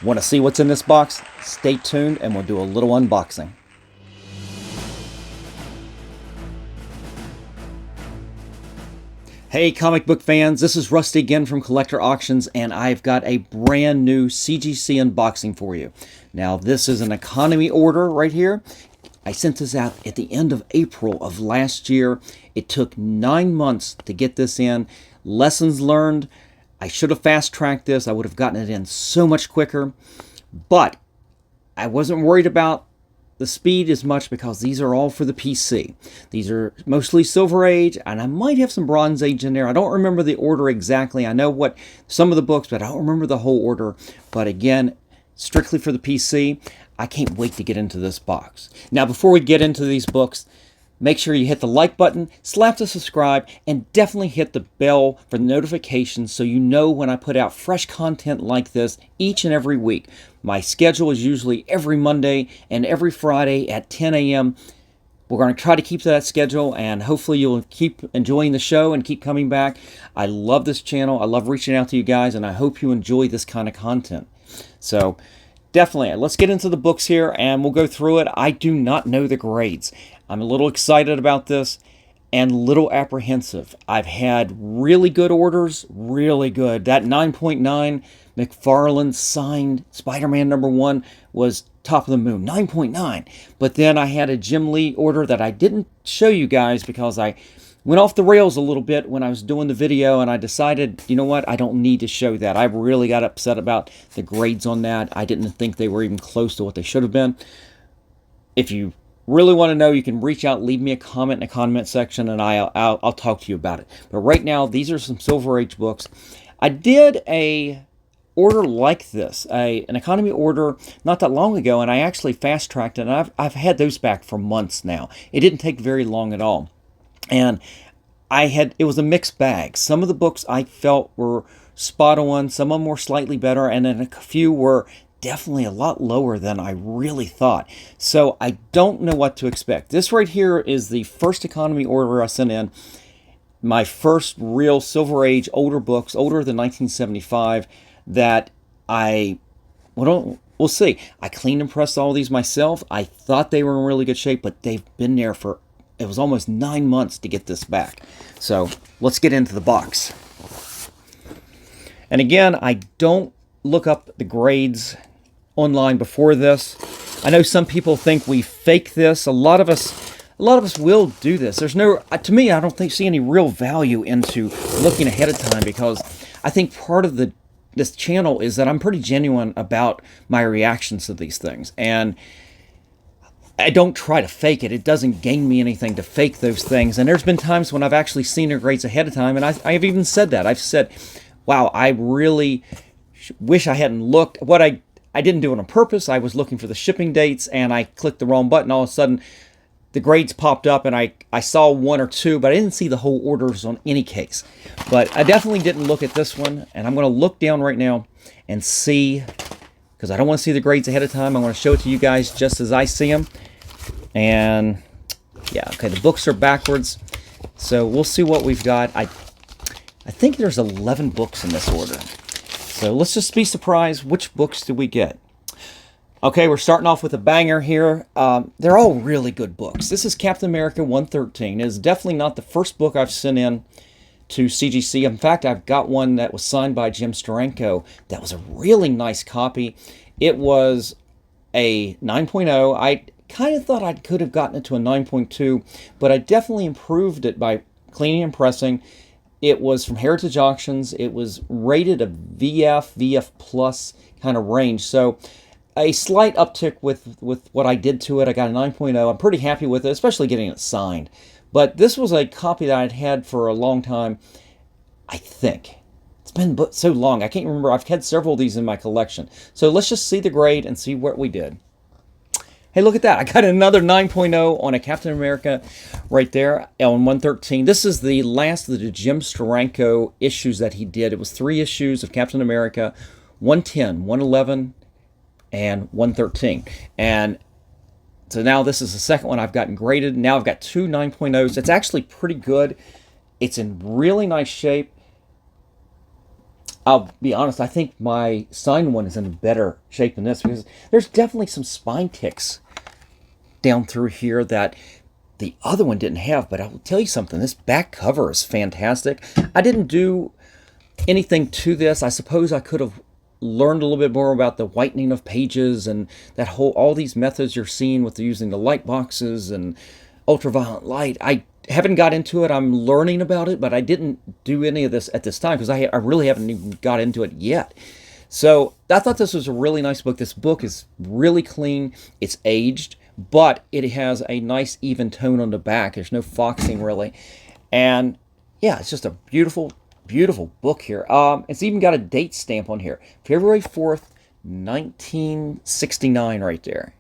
Want to see what's in this box? Stay tuned and we'll do a little unboxing. Hey comic book fans, this is Rusty again from Collector Auctions, and I've got a brand new CGC unboxing for you. Now this is an economy order right here. I sent this out at the end of April of last year. It took 9 months to get this in. Lessons learned. I should have fast-tracked this. I would have gotten it in so much quicker. But I wasn't worried about the speed as much because these are all for the PC. These are mostly Silver Age, and I might have some Bronze Age in there. I don't remember the order exactly. I know what some of the books, but I don't remember the whole order. But again, strictly for the PC. I can't wait to get into this box. Now, before we get into these books, make sure you hit the like button, slap the subscribe, and definitely hit the bell for notifications so you know when I put out fresh content like this each and every week. My schedule is usually every Monday and every Friday at 10 a.m. We're going to try to keep to that schedule, and hopefully you'll keep enjoying the show and keep coming back. I love this channel. I love reaching out to you guys, and I hope you enjoy this kind of content. So definitely, let's get into the books here, and we'll go through it. I do not know the grades. I'm a little excited about this and a little apprehensive. I've had really good orders, really good. That 9.9 McFarlane signed Spider-Man #1 was top of the moon, 9.9. But then I had a Jim Lee order that I didn't show you guys because I went off the rails a little bit when I was doing the video, and I decided, you know what, I don't need to show that. I really got upset about the grades on that. I didn't think they were even close to what they should have been. If you really want to know, you can reach out, leave me a comment in the comment section, and I'll talk to you about it. But right now, these are some Silver Age books. I did a order like this, an economy order not that long ago, and I actually fast-tracked it, and I've had those back for months now. It didn't take very long at all. And it was a mixed bag. Some of the books I felt were spot on, some of them were slightly better, and then a few were definitely a lot lower than I really thought. So I don't know what to expect. This right here is the first economy order I sent in. My first real Silver Age older books, older than 1975, that we'll see. I cleaned and pressed all these myself. I thought they were in really good shape, but they've been there for, it was almost 9 months to get this back. So let's get into the box. And again, I don't look up the grades online before this. I know some people think we fake this. A lot of us will do this. There's no, to me, I don't see any real value into looking ahead of time, because I think part of this channel is that I'm pretty genuine about my reactions to these things, and I don't try to fake it. It doesn't gain me anything to fake those things. And there's been times when I've actually seen their grades ahead of time, and I've even said that. I've said, wow, I really wish I hadn't looked. What I didn't do it on purpose. I was looking for the shipping dates, and I clicked the wrong button. All of a sudden, the grades popped up, and I saw one or two, but I didn't see the whole orders on any case. But I definitely didn't look at this one, and I'm going to look down right now and see, because I don't want to see the grades ahead of time. I want to show it to you guys just as I see them. And yeah, okay, the books are backwards, so we'll see what we've got. I think there's 11 books in this order. So let's just be surprised. Which books do we get? Okay, we're starting off with a banger here. They're all really good books. This is Captain America 113. It is definitely not the first book I've sent in to CGC. In fact, I've got one that was signed by Jim Steranko. That was a really nice copy. It was a 9.0. I kind of thought I could have gotten it to a 9.2, but I definitely improved it by cleaning and pressing. It was from Heritage Auctions. It was rated a VF plus kind of range. So a slight uptick with what I did to it. I got a 9.0. I'm pretty happy with it, especially getting it signed. But this was a copy that I'd had for a long time, I think. It's been so long. I can't remember. I've had several of these in my collection. So let's just see the grade and see what we did. Hey, look at that. I got another 9.0 on a Captain America right there on 113. This is the last of the Jim Steranko issues that he did. It was 3 issues of Captain America, 110, 111, and 113. And so now this is the second one I've gotten graded. Now I've got 2 9.0s. It's actually pretty good. It's in really nice shape. I'll be honest, I think my signed one is in better shape than this because there's definitely some spine ticks down through here that the other one didn't have. But I will tell you something, this back cover is fantastic. I didn't do anything to this. I suppose I could have learned a little bit more about the whitening of pages and that whole, all these methods you're seeing with using the light boxes and ultraviolet light. I haven't got into it. I'm learning about it, but I didn't do any of this at this time because I really haven't even got into it yet. So I thought this was a really nice book. This book is really clean. It's aged, but it has a nice even tone on the back. There's no foxing really. And yeah, it's just a beautiful, beautiful book here. It's even got a date stamp on here. February 4th, 1969 right there.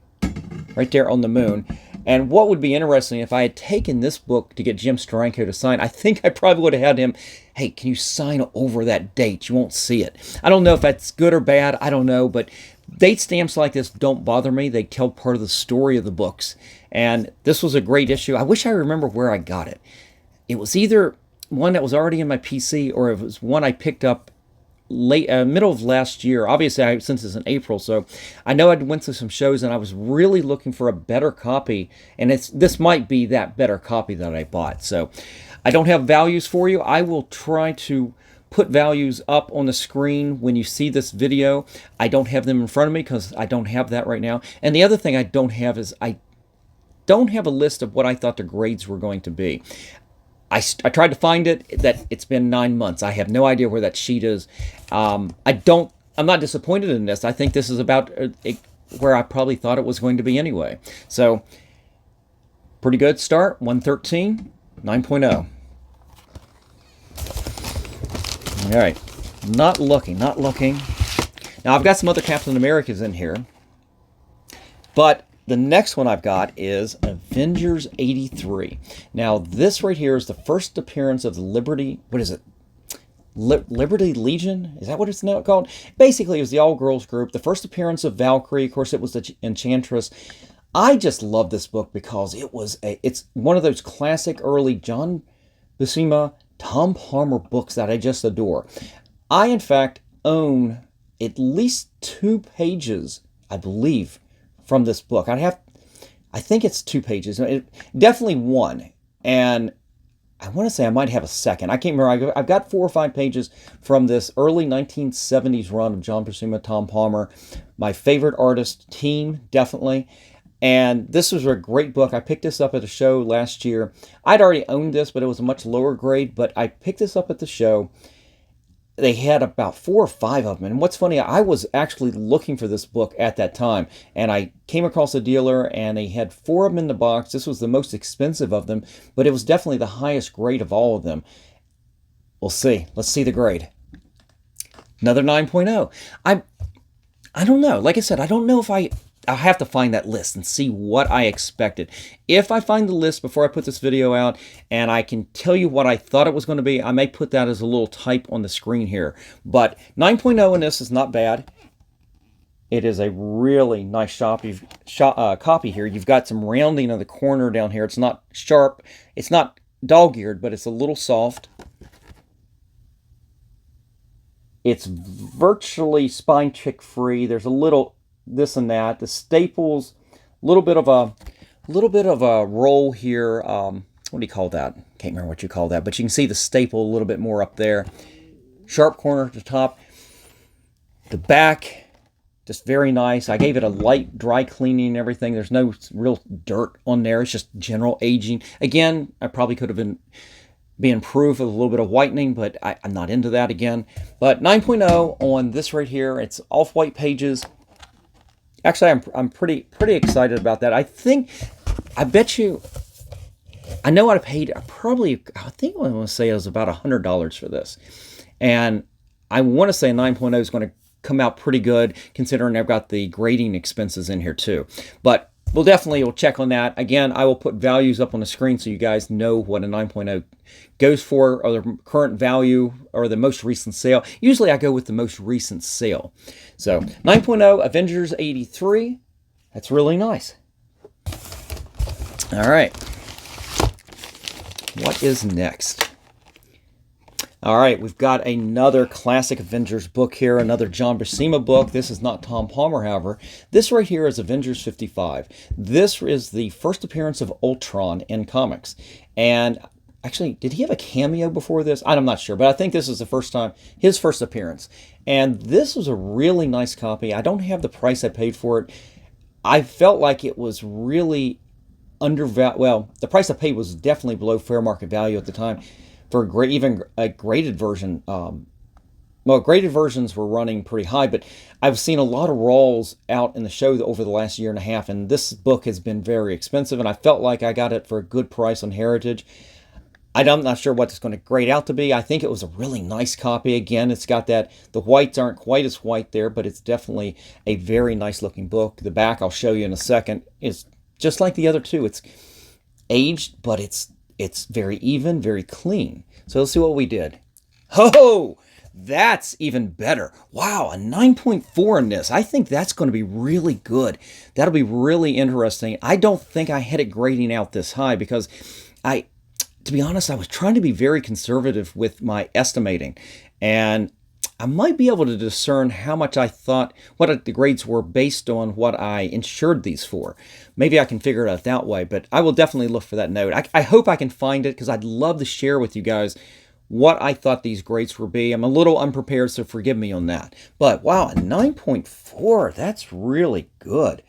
Right there on the moon. And what would be interesting, if I had taken this book to get Jim Steranko to sign, I think I probably would have had him, hey, can you sign over that date? You won't see it. I don't know if that's good or bad. I don't know. But date stamps like this don't bother me. They tell part of the story of the books. And this was a great issue. I wish I remember where I got it. It was either one that was already in my PC or it was one I picked up late middle of last year. Obviously, since it's in April, so I know I went to some shows and I was really looking for a better copy, and this might be that better copy that I bought. So I don't have values for you. I will try to put values up on the screen when you see this video. I don't have them in front of me because I don't have that right now. And the other thing I don't have is I don't have a list of what I thought the grades were going to be. I tried to find it, that it's been 9 months. I have no idea where that sheet is. I'm not disappointed in this. I think this is about where I probably thought it was going to be anyway. So, pretty good start, 113, 9.0. All right, not looking. Now, I've got some other Captain Americas in here, but the next one I've got is Avengers 83. Now, this right here is the first appearance of the Liberty, what is it? Liberty Legion? Is that what it's now called? Basically, it was the all-girls group. The first appearance of Valkyrie. Of course, it was the Enchantress. I just love this book because it's one of those classic early John Buscema, Tom Palmer books that I just adore. I, in fact, own at least 2 pages, I believe, from this book. I think it's 2 pages. Definitely 1. And I want to say I might have a second. I can't remember. I've got 4 or 5 pages from this early 1970s run of John Buscema, Tom Palmer. My favorite artist team, definitely. And this was a great book. I picked this up at a show last year. I'd already owned this, but it was a much lower grade. But I picked this up at the show. They had about 4 or 5 of them. And what's funny, I was actually looking for this book at that time. And I came across a dealer, and they had 4 of them in the box. This was the most expensive of them, but it was definitely the highest grade of all of them. We'll see. Let's see the grade. Another 9.0. I don't know. Like I said, I don't know if I'll have to find that list and see what I expected. If I find the list before I put this video out and I can tell you what I thought it was going to be, I may put that as a little type on the screen here. But 9.0 in this is not bad. It is a really nice copy here. You've got some rounding of the corner down here. It's not sharp. It's not dog-eared, but it's a little soft. It's virtually spine tick free. There's a little this and that. The staples, a little bit of a roll here. What do you call that? Can't remember what you call that, but you can see the staple a little bit more up there. Sharp corner at the top. The back, just very nice. I gave it a light dry cleaning and everything. There's no real dirt on there. It's just general aging. Again, I probably could have been improved with a little bit of whitening, but I'm not into that again. But 9.0 on this right here. It's off-white pages. Actually, I'm pretty excited about that. I bet you, I know I paid I think I want to say it was about $100 for this. And I want to say 9.0 is going to come out pretty good, considering I've got the grading expenses in here too. But we'll check on that. Again, I will put values up on the screen so you guys know what a 9.0 goes for, or the current value, or the most recent sale. Usually I go with the most recent sale. So 9.0 Avengers 83. That's really nice. All right. What is next? All right, we've got another classic Avengers book here, another John Buscema book. This is not Tom Palmer, however. This right here is Avengers 55. This is the first appearance of Ultron in comics. And actually, did he have a cameo before this? I'm not sure, but I think this is the first time, his first appearance. And this was a really nice copy. I don't have the price I paid for it. I felt like it was really undervalued. Well, the price I paid was definitely below fair market value at the time. For even a graded version, well, graded versions were running pretty high, but I've seen a lot of Raws out in the show over the last year and a half, and this book has been very expensive, and I felt like I got it for a good price on Heritage. I'm not sure what it's going to grade out to be. I think it was a really nice copy. Again, it's got that, the whites aren't quite as white there, but it's definitely a very nice looking book. The back, I'll show you in a second, is just like the other two. It's aged, but it's very even, very clean. So let's see what we did. Oh, that's even better. Wow, a 9.4 in this. I think that's going to be really good. That'll be really interesting. I don't think I had it grading out this high because to be honest, I was trying to be very conservative with my estimating. And I might be able to discern how much I thought, what the grades were based on what I insured these for. Maybe I can figure it out that way, but I will definitely look for that note. I hope I can find it because I'd love to share with you guys what I thought these grades would be. I'm a little unprepared, so forgive me on that. But wow, a 9.4, that's really good.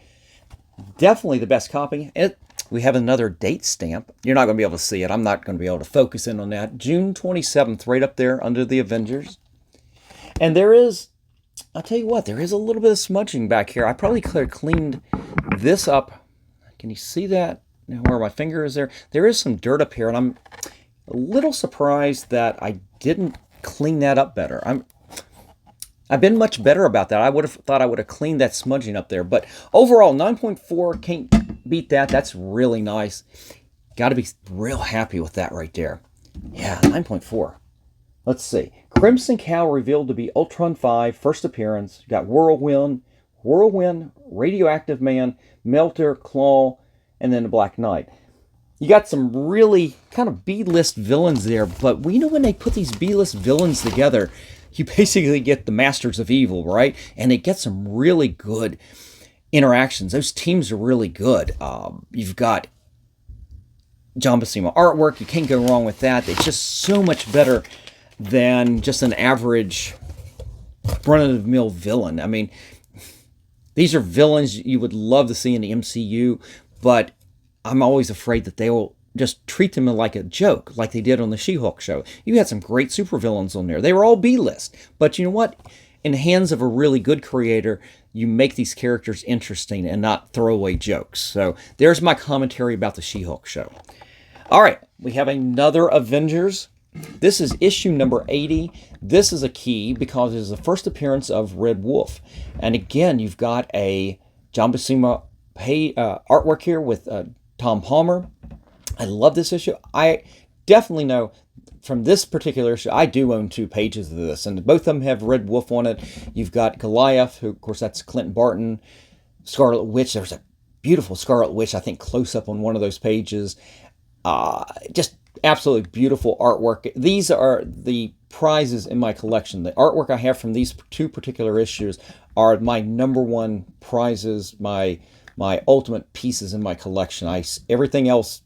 Definitely the best copy. We have another date stamp. You're not going to be able to see it. I'm not going to be able to focus in on that. June 27th, right up there under the Avengers. And there is, I'll tell you what, there is a little bit of smudging back here. I probably could have cleaned this up. Can you see that? Now where my finger is there? There is some dirt up here, and I'm a little surprised that I didn't clean that up better. I've been much better about that. I would have thought I would have cleaned that smudging up there. But overall, 9.4, can't beat that. That's really nice. Got to be real happy with that right there. Yeah, 9.4. Let's see. Crimson Cow revealed to be Ultron 5, first appearance. You got Whirlwind, Radioactive Man, Melter, Claw, and then the Black Knight. You got some really kind of B-list villains there, but we know when they put these B-list villains together, you basically get the Masters of Evil, right? And they get some really good interactions. Those teams are really good. You've got John Buscema artwork. You can't go wrong with that. It's just so much better than just an average run-of-the-mill villain. I mean, these are villains you would love to see in the MCU, but I'm always afraid that they will just treat them like a joke, like they did on the She-Hulk show. You had some great supervillains on there. They were all B-list. But you know what? In the hands of a really good creator, you make these characters interesting and not throwaway jokes. So there's my commentary about the She-Hulk show. All right, we have another Avengers. This is issue number 80. This is a key because it is the first appearance of Red Wolf. And again, you've got a John Buscema artwork here with Tom Palmer. I love this issue. I definitely know from this particular issue, I do own 2 pages of this, and both of them have Red Wolf on it. You've got Goliath, who, of course, that's Clinton Barton. Scarlet Witch, there's a beautiful Scarlet Witch, I think, close up on one of those pages. Just absolutely beautiful artwork. These are the prizes in my collection. The artwork I have from these 2 particular issues are my #1 prizes, my ultimate pieces in my collection. Everything else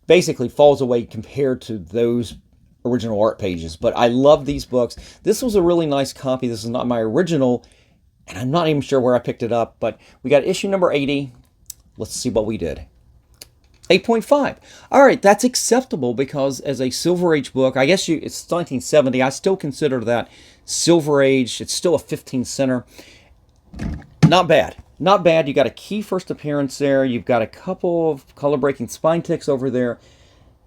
basically falls away compared to those original art pages. But I love these books. This was a really nice copy. This is not my original, and I'm not even sure where I picked it up, but we got issue number 80. Let's see what we did. 8.5. All right, that's acceptable because as a Silver Age book, I guess it's 1970. I still consider that Silver Age. It's still a 15 center. Not bad. Not bad. You got a key first appearance there. You've got a couple of color-breaking spine ticks over there.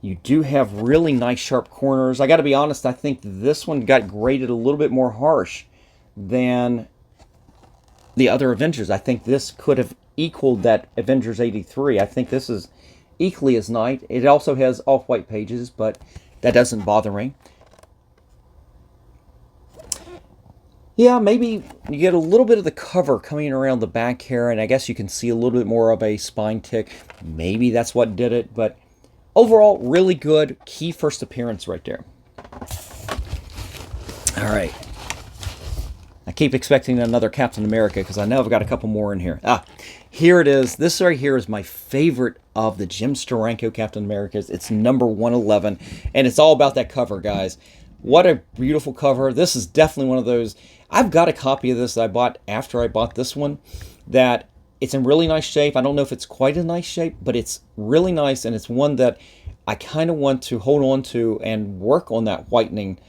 You do have really nice sharp corners. I got to be honest, I think this one got graded a little bit more harsh than the other Avengers. I think this could have equaled that Avengers 83. I think this is equally as nice. It also has off-white pages, but that doesn't bother me. Yeah, maybe you get a little bit of the cover coming around the back here, and I guess you can see a little bit more of a spine tick. Maybe that's what did it, but overall, really good. Key first appearance right there. All right. I keep expecting another Captain America because I know I've got a couple more in here. Here it is. This right here is my favorite of the Jim Steranko Captain Americas. It's number 111, and it's all about that cover, guys. What a beautiful cover. This is definitely one of those. I've got a copy of this that I bought after I bought this one, that it's in really nice shape. I don't know if it's quite a nice shape, but it's really nice, and it's one that I kind of want to hold on to and work on that whitening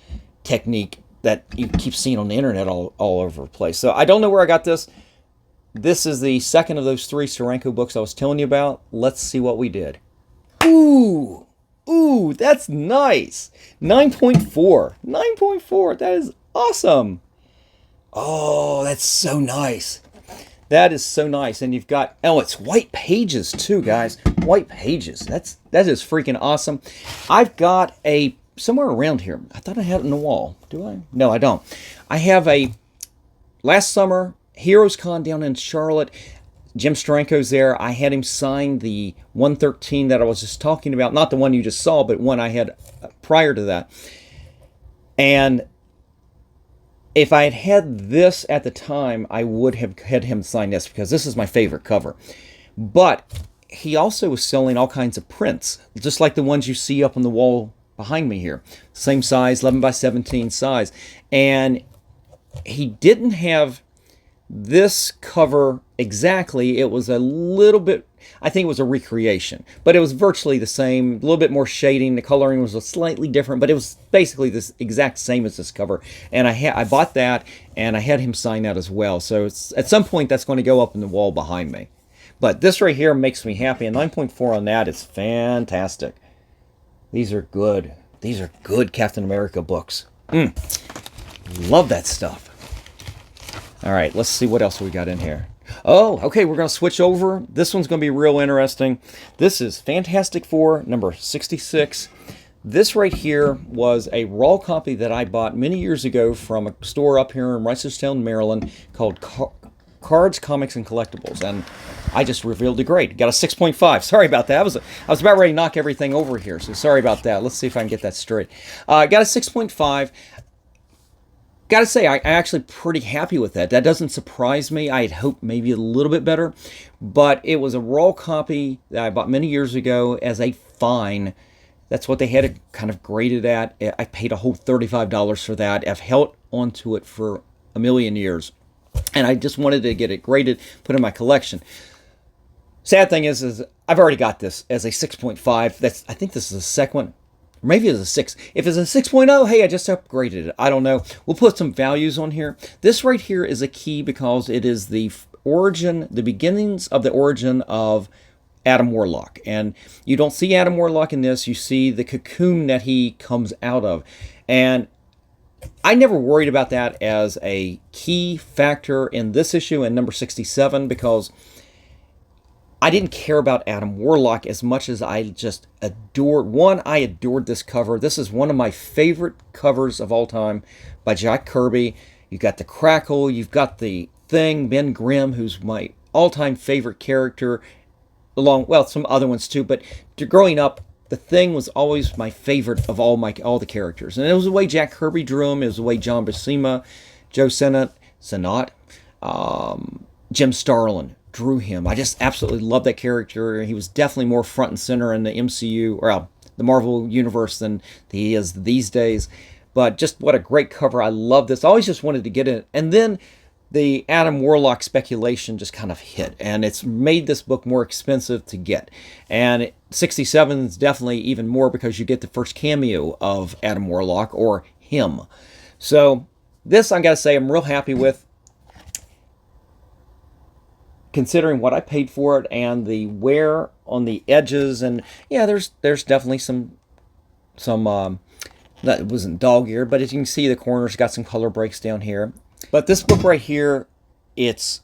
technique that you keep seeing on the internet all over the place. So I don't know where I got this. This is the second of those 3 Steranko books I was telling you about. Let's see what we did. Ooh, that's nice. 9.4. 9.4. That is awesome. Oh, that's so nice. That is so nice. And you've got, oh, it's white pages too, guys. White pages. That is freaking awesome. I've got a, somewhere around here. I thought I had it on the wall. Do I? No, I don't. I have a, last summer, Heroes Con down in Charlotte. Jim Steranko's there. I had him sign the 113 that I was just talking about. Not the one you just saw, but one I had prior to that. And if I had had this at the time, I would have had him sign this because this is my favorite cover. But he also was selling all kinds of prints, just like the ones you see up on the wall behind me here. Same size, 11 by 17 size. And he didn't have this cover exactly. It was a little bit, I think it was a recreation, but it was virtually the same, a little bit more shading. The coloring was slightly different, but it was basically this exact same as this cover. And I bought that, and I had him sign that as well. So it's, at some point that's going to go up in the wall behind me. But this right here makes me happy, and 9.4 on that is fantastic. These are good. These are good Captain America books. Love that stuff. All right, let's see what else we got in here. Oh, okay, we're going to switch over. This one's going to be real interesting. This is Fantastic Four, number 66. This right here was a raw copy that I bought many years ago from a store up here in Reisterstown, Maryland, called Cards, Comics, and Collectibles. And I just revealed a grade. Got a 6.5. Sorry about that. I was about ready to knock everything over here, so sorry about that. Let's see if I can get that straight. Got a 6.5. Got to say, I'm actually pretty happy with that. That doesn't surprise me. I had hoped maybe a little bit better, but it was a raw copy that I bought many years ago as a fine. That's what they had it kind of graded at. I paid a whole $35 for that. I've held onto it for a million years, and I just wanted to get it graded, put in my collection. Sad thing is I've already got this as a 6.5. I think this is the second one. Maybe it's a 6. If it's a 6.0, hey, I just upgraded it. I don't know. We'll put some values on here. This right here is a key because it is the origin, the beginnings of the origin of Adam Warlock. And you don't see Adam Warlock in this. You see the cocoon that he comes out of. And I never worried about that as a key factor in this issue and number 67 because I didn't care about Adam Warlock as much as I just adored. One, I adored this cover. This is one of my favorite covers of all time by Jack Kirby. You've got the Crackle. You've got the Thing, Ben Grimm, who's my all-time favorite character, along, well, some other ones too. But growing up, the Thing was always my favorite of all the characters. And it was the way Jack Kirby drew him. It was the way John Buscema, Joe Sinnott, Jim Starlin drew him. I just absolutely love that character. He was definitely more front and center in the MCU, or the Marvel Universe, than he is these days. But just what a great cover. I love this. I always just wanted to get it. And then the Adam Warlock speculation just kind of hit, and it's made this book more expensive to get. And 67 is definitely even more because you get the first cameo of Adam Warlock, or him. So this, I got to say, I'm real happy with, considering what I paid for it and the wear on the edges. And yeah, there's definitely some that wasn't dog-eared, but as you can see, the corners got some color breaks down here. But this book right here, it's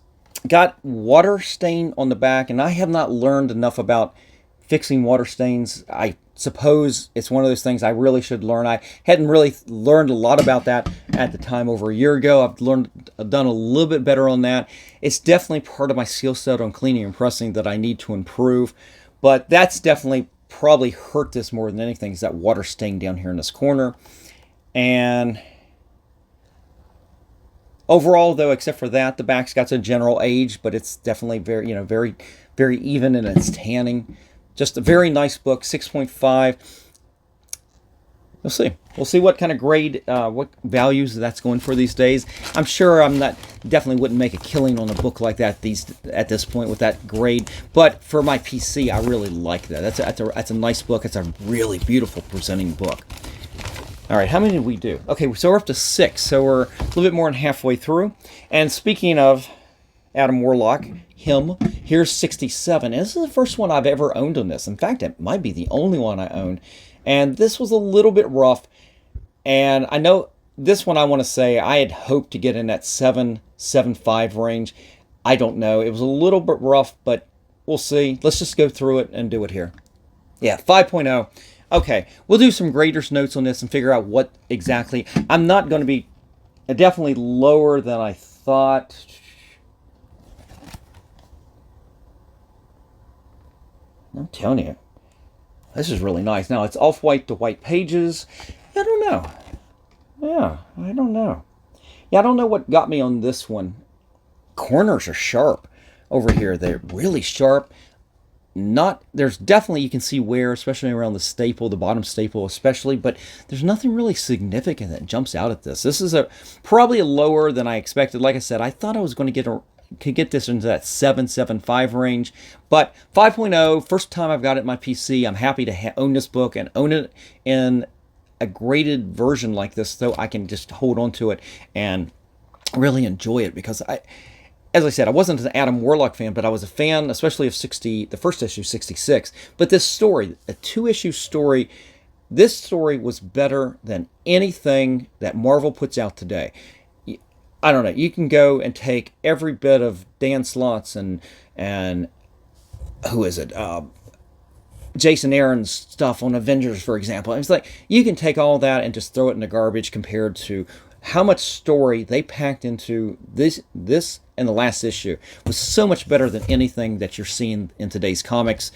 got water stain on the back, and I have not learned enough about fixing water stains. I suppose it's one of those things I really should learn. I hadn't really learned a lot about that at the time over a year ago. I've done a little bit better on that. It's definitely part of my skill set on cleaning and pressing that I need to improve, but that's definitely probably hurt this more than anything is that water stain down here in this corner. And overall, though, except for that, the back's got some general age, but it's definitely very, very, very even in its tanning. Just a very nice book, 6.5. We'll see. We'll see what kind of grade, what values that's going for these days. I'm sure definitely wouldn't make a killing on a book like that at this point with that grade. But for my PC, I really like that. That's a nice book. It's a really beautiful presenting book. All right, how many did we do? Okay, so we're up to 6. So we're a little bit more than halfway through. And speaking of Adam Warlock, him, here's 67. And this is the first one I've ever owned on this. In fact, it might be the only one I owned. And this was a little bit rough. And I know this one, I want to say I had hoped to get in that 7.75 range. I don't know. It was a little bit rough, but we'll see. Let's just go through it and do it here. Yeah, 5.0. Okay, we'll do some grader's notes on this and figure out what exactly. I'm not going to be definitely lower than I thought. I'm telling you. This is really nice. Now, it's off-white to white pages. I don't know. Yeah, I don't know. Yeah, I don't know what got me on this one. Corners are sharp over here. They're really sharp. There's definitely, you can see wear, especially around the staple, the bottom staple especially, but there's nothing really significant that jumps out at this. This is probably a lower than I expected. Like I said, I thought I was going to get this into that 7.75 range, but 5.0, first time I've got it in my PC. I'm happy to own this book and own it in a graded version like this, so I can just hold on to it and really enjoy it, because as I said, I wasn't an Adam Warlock fan, but I was a fan, especially of the first issue, 66. But this story, a 2-issue story, this story was better than anything that Marvel puts out today. I don't know. You can go and take every bit of Dan Slott's and who is it? Jason Aaron's stuff on Avengers, for example. It's like you can take all that and just throw it in the garbage compared to how much story they packed into this and the last issue. Was so much better than anything that you're seeing in today's comics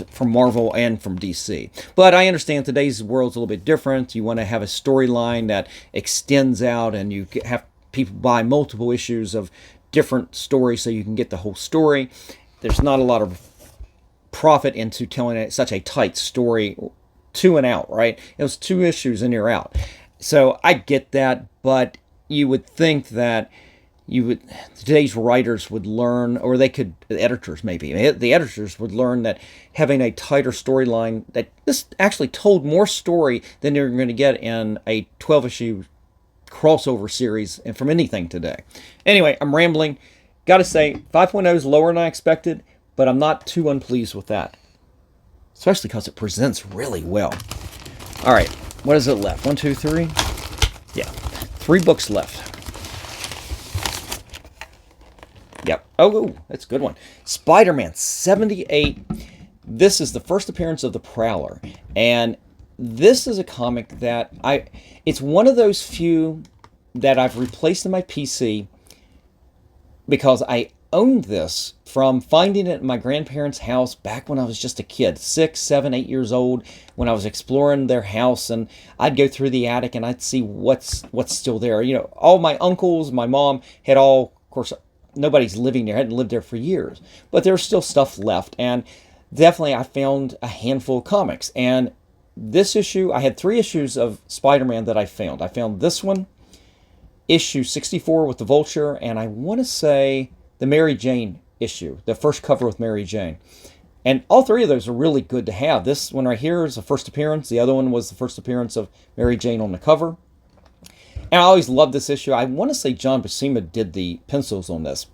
from Marvel and from DC. But I understand today's world's a little bit different. You want to have a storyline that extends out, and you have people buy multiple issues of different stories so you can get the whole story. There's not a lot of profit into telling such a tight story to and out, right? It was 2 issues and you're out. So I get that, but you would think that today's writers would learn, or the editors maybe, the editors would learn that having a tighter storyline, that this actually told more story than you're going to get in a 12-issue crossover series and from anything today. Anyway, I'm rambling. Got to say, 5.0 is lower than I expected, but I'm not too unpleased with that, especially because it presents really well. All right, what is it left? 1, 2, 3? Yeah, 3 books left. Yep. Oh, that's a good one. Spider-Man 78. This is the first appearance of the Prowler. And this is a comic that it's one of those few that I've replaced in my PC because I owned this from finding it in my grandparents' house back when I was just a kid, 6, 7, 8 years old, when I was exploring their house, and I'd go through the attic and I'd see what's still there. You know, all my uncles, my mom had all, of course, nobody's living there, hadn't lived there for years, but there's still stuff left, and definitely I found a handful of comics. And this issue, I had 3 issues of Spider-Man that I found. I found this one, issue 64 with the Vulture, and I want to say the Mary Jane issue, the first cover with Mary Jane. And all 3 of those are really good to have. This one right here is the first appearance. The other one was the first appearance of Mary Jane on the cover. And I always loved this issue. I want to say John Buscema did the pencils on this,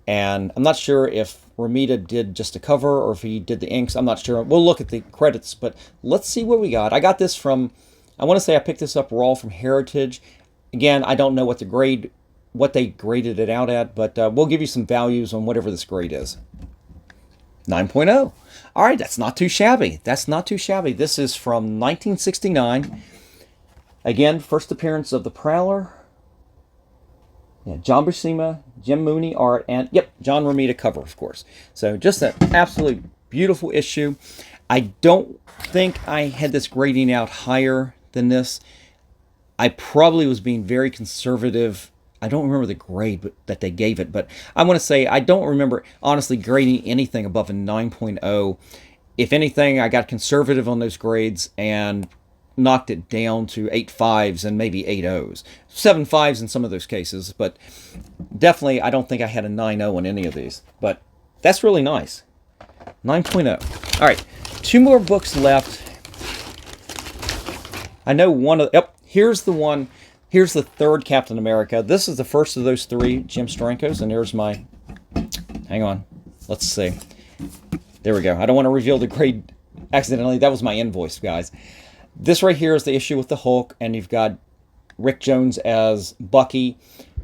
and I'm not sure if Romita did just a cover or if he did the inks. I'm not sure. We'll look at the credits, but let's see what we got. I got this from, I want to say I picked this up raw from Heritage. Again, I don't know what they graded it out at, but we'll give you some values on whatever this grade is. 9.0. All right, that's not too shabby. That's not too shabby. This is from 1969. Again, first appearance of the Prowler. Yeah, John Buscema, Jim Mooney art, and yep, John Romita cover, of course. So just an absolute beautiful issue. I don't think I had this grading out higher than this. I probably was being very conservative. I don't remember the grade that they gave it, but I want to say I don't remember honestly grading anything above a 9.0. If anything, I got conservative on those grades and knocked it down to 8.5s and maybe 8.0s. 7.5s in some of those cases, but definitely I don't think I had a 9.0 on any of these. But that's really nice. 9.0. All right, 2 more books left. I know one of... Yep, here's the one. Here's the third Captain America. This is the first of those 3 Jim Sterankos, and here's my... Hang on. Let's see. There we go. I don't want to reveal the grade accidentally. That was my invoice, guys. This right here is the issue with the Hulk, and you've got Rick Jones as Bucky.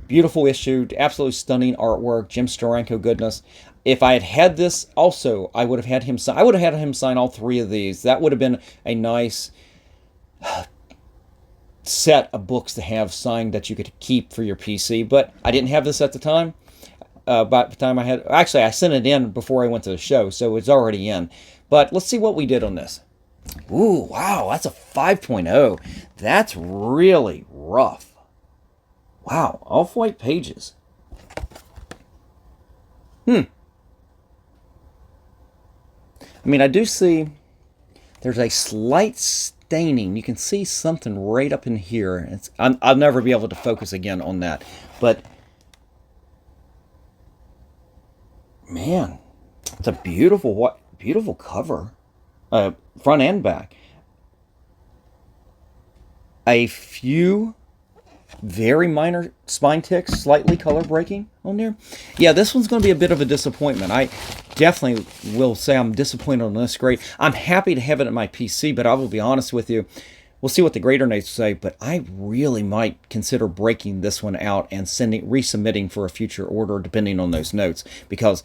Beautiful issue. Absolutely stunning artwork. Jim Steranko goodness. If I had had this also, I would have had him sign. I would have had him sign all 3 of these. That would have been a nice set of books to have signed that you could keep for your PC. But I didn't have this at the time. By the time I had... Actually, I sent it in before I went to the show, so it's already in. But let's see what we did on this. Ooh, wow, that's a 5.0. That's really rough. Wow, off-white pages. I mean, I do see there's a slight staining. You can see something right up in here. I'll never be able to focus again on that. But, man, it's a beautiful cover. Front and back. A few very minor spine ticks, slightly color breaking on there. Yeah, this one's going to be a bit of a disappointment. I definitely will say I'm disappointed on this grade. I'm happy to have it at my PC, but I will be honest with you. We'll see what the grader notes say, but I really might consider breaking this one out and resubmitting for a future order depending on those notes, because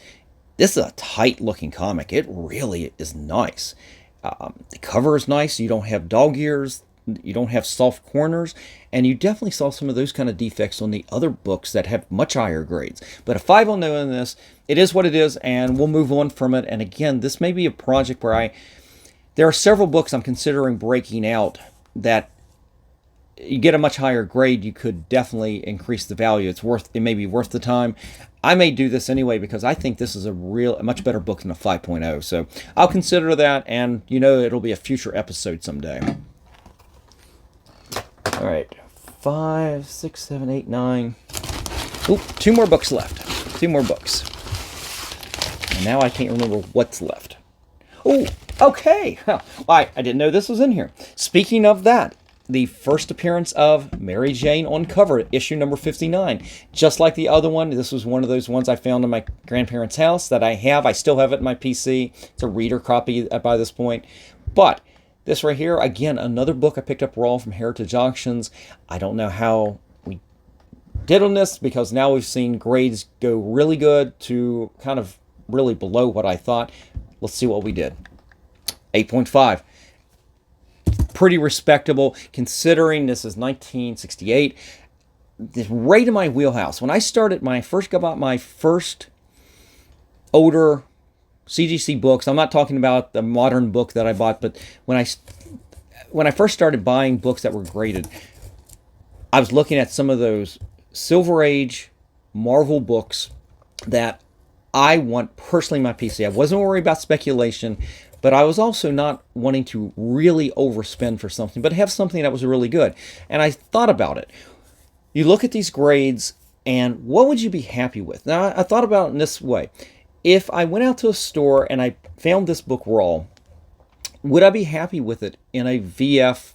this is a tight-looking comic. It really is nice. The cover is nice. You don't have dog ears. You don't have soft corners. And you definitely saw some of those kind of defects on the other books that have much higher grades. But a 5.0 in this, it is what it is, and we'll move on from it. And again, this may be a project where there are several books I'm considering breaking out that you get a much higher grade, you could definitely increase the value. It may be worth the time. I may do this anyway because I think this is a much better book than a 5.0. So I'll consider that, and it'll be a future episode someday. All right, 5, 6, 7, 8, 9. Oop, 2 more books left. 2 more books. And now I can't remember what's left. Oh, okay. I didn't know this was in here. Speaking of that, the first appearance of Mary Jane on cover, issue number 59. Just like the other one, this was one of those ones I found in my grandparents' house that I still have it in my PC. It's a reader copy by this point. But this right here, again, another book I picked up raw from Heritage Auctions. I don't know how we did on this because now we've seen grades go really good to kind of really below what I thought. Let's see what we did. 8.5. Pretty respectable considering this is 1968. It's right in my wheelhouse. When I first got my first older CGC books, I'm not talking about the modern book that I bought, but when I first started buying books that were graded, I was looking at some of those Silver Age Marvel books that I want personally in my PC. I wasn't worried about speculation, but I was also not wanting to really overspend for something, but have something that was really good. And I thought about it. You look at these grades, and what would you be happy with? Now, I thought about it in this way. If I went out to a store and I found this book raw, would I be happy with it in a VF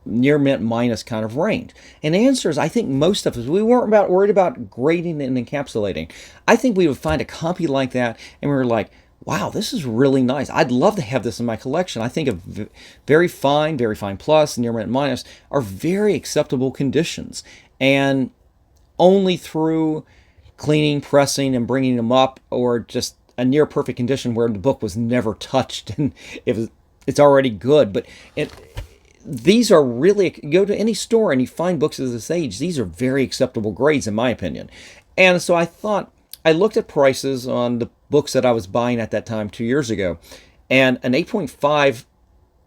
near mint minus kind of range? And the answer is, I think most of us, we weren't worried about grading and encapsulating. I think we would find a copy like that, and we were like, wow, this is really nice. I'd love to have this in my collection. I think of very fine plus, near mint minus are very acceptable conditions. And only through cleaning, pressing, and bringing them up, or just a near perfect condition where the book was never touched and it's already good. But these are really, you go to any store and you find books of this age, these are very acceptable grades in my opinion. And so I looked at prices on the books that I was buying at that time 2 years ago, And an 8.5,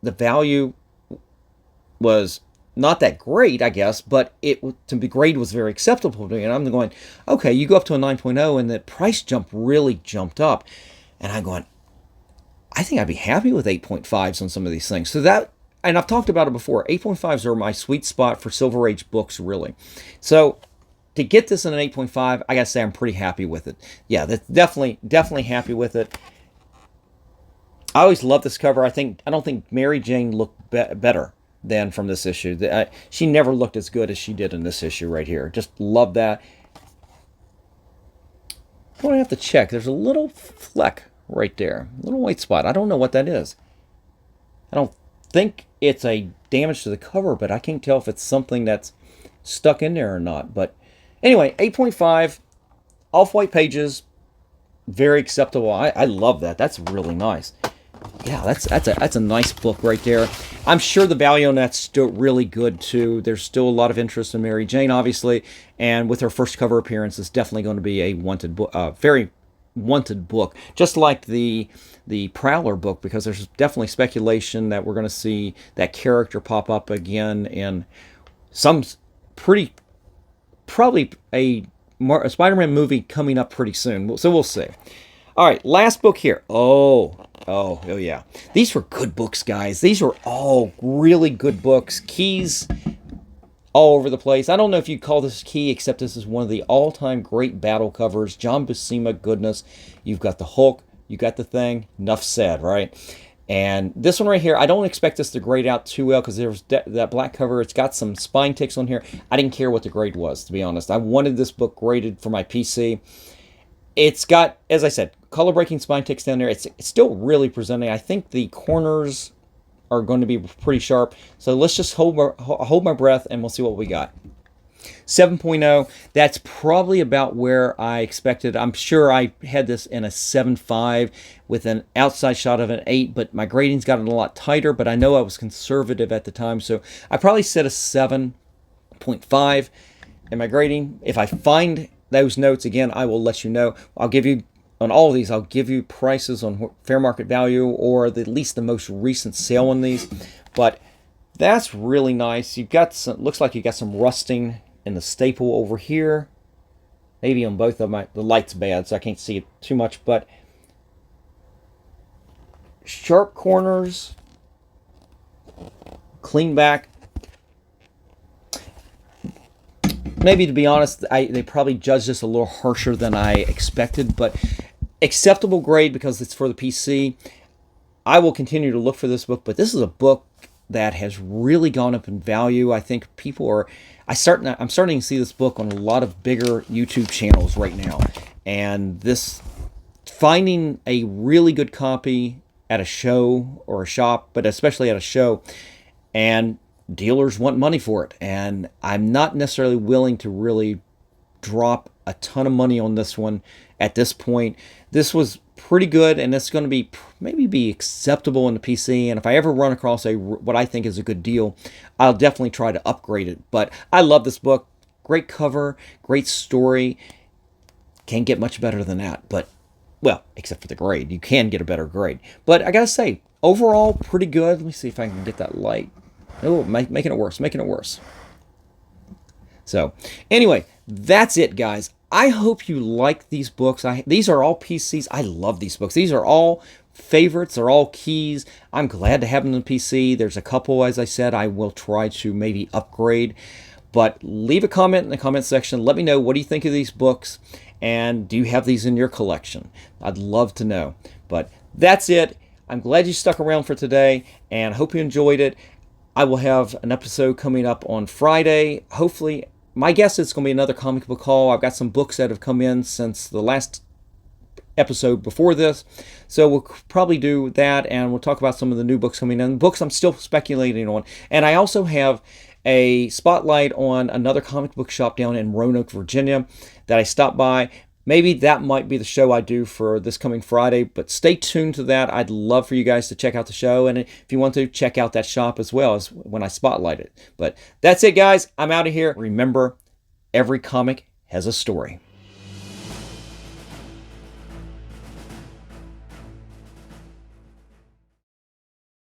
the value was not that great, I guess, but it to be grade was very acceptable to me. And I'm going, okay, you go up to a 9.0 and the price jump really jumped up. And I'm going, I think I'd be happy with 8.5s on some of these things. So that, and I've talked about it before, 8.5s are my sweet spot for Silver Age books, really. So to get this in an 8.5, I gotta say I'm pretty happy with it. Yeah, that's definitely happy with it. I always love this cover. I don't think Mary Jane looked better than from this issue. She never looked as good as she did in this issue right here. Just love that. I'm going to have to check. There's a little fleck right there. A little white spot. I don't know what that is. I don't think it's a damage to the cover, but I can't tell if it's something that's stuck in there or not. But anyway, 8.5, off-white pages, very acceptable. I love that. That's really nice. Yeah, that's a nice book right there. I'm sure the value on that's still really good too. There's still a lot of interest in Mary Jane, obviously, and with her first cover appearance, it's definitely going to be a wanted book, very wanted book. Just like the Prowler book, because there's definitely speculation that we're going to see that character pop up again in some probably a Spider-Man movie coming up pretty soon. So we'll see. All right, last book here. Oh yeah. These were good books, guys. These were all really good books. Keys all over the place. I don't know if you call this key, except this is one of the all-time great battle covers. John Buscema goodness. You've got the Hulk. You got the Thing. Enough said, right? And this one right here, I don't expect this to grade out too well because there's that black cover. It's got some spine ticks on here. I didn't care what the grade was, to be honest. I wanted this book graded for my PC. It's got, as I said, color breaking spine ticks down there. It's still really presenting. I think the corners are going to be pretty sharp. So let's just hold my breath and we'll see what we got. 7.0, that's probably about where I expected. I'm sure I had this in a 7.5 with an outside shot of an 8, but my grading's gotten a lot tighter, but I know I was conservative at the time, so I probably set a 7.5 in my grading. If I find those notes, again, I will let you know. I'll give you, on all of these, I'll give you prices on fair market value or at least the most recent sale on these, but that's really nice. You've got some, looks like you got some rusting in the staple over here. Maybe on both of the light's bad, so I can't see it too much, but sharp corners, clean back. Maybe, to be honest, they probably judged this a little harsher than I expected, but acceptable grade because it's for the PC. I will continue to look for this book, but this is a book that has really gone up in value. I think people are, I'm starting to see this book on a lot of bigger YouTube channels right now. And this, finding a really good copy at a show or a shop, but especially at a show, and dealers want money for it. And I'm not necessarily willing to really drop a ton of money on this one at this point. This was pretty good, and it's going to be maybe acceptable in the PC. And if I ever run across what I think is a good deal, I'll definitely try to upgrade it. But I love this book. Great cover, great story. Can't get much better than that. But, well, except for the grade. You can get a better grade. But I got to say, overall, pretty good. Let me see if I can get that light. Oh, making it worse, making it worse. So, anyway, that's it, guys. I hope you like these books. These are all PCs. I love these books. These are all favorites. They're all keys. I'm glad to have them on PC. There's a couple, as I said, I will try to maybe upgrade. But leave a comment in the comment section. Let me know, what do you think of these books? And do you have these in your collection? I'd love to know. But that's it. I'm glad you stuck around for today, and I hope you enjoyed it. I will have an episode coming up on Friday. Hopefully, my guess is it's going to be another comic book haul. I've got some books that have come in since the last episode before this. So we'll probably do that, and we'll talk about some of the new books coming in. Books I'm still speculating on. And I also have a spotlight on another comic book shop down in Roanoke, Virginia that I stopped by. Maybe that might be the show I do for this coming Friday, but stay tuned to that. I'd love for you guys to check out the show, and if you want to, check out that shop as well as when I spotlight it. But that's it, guys. I'm out of here. Remember, every comic has a story.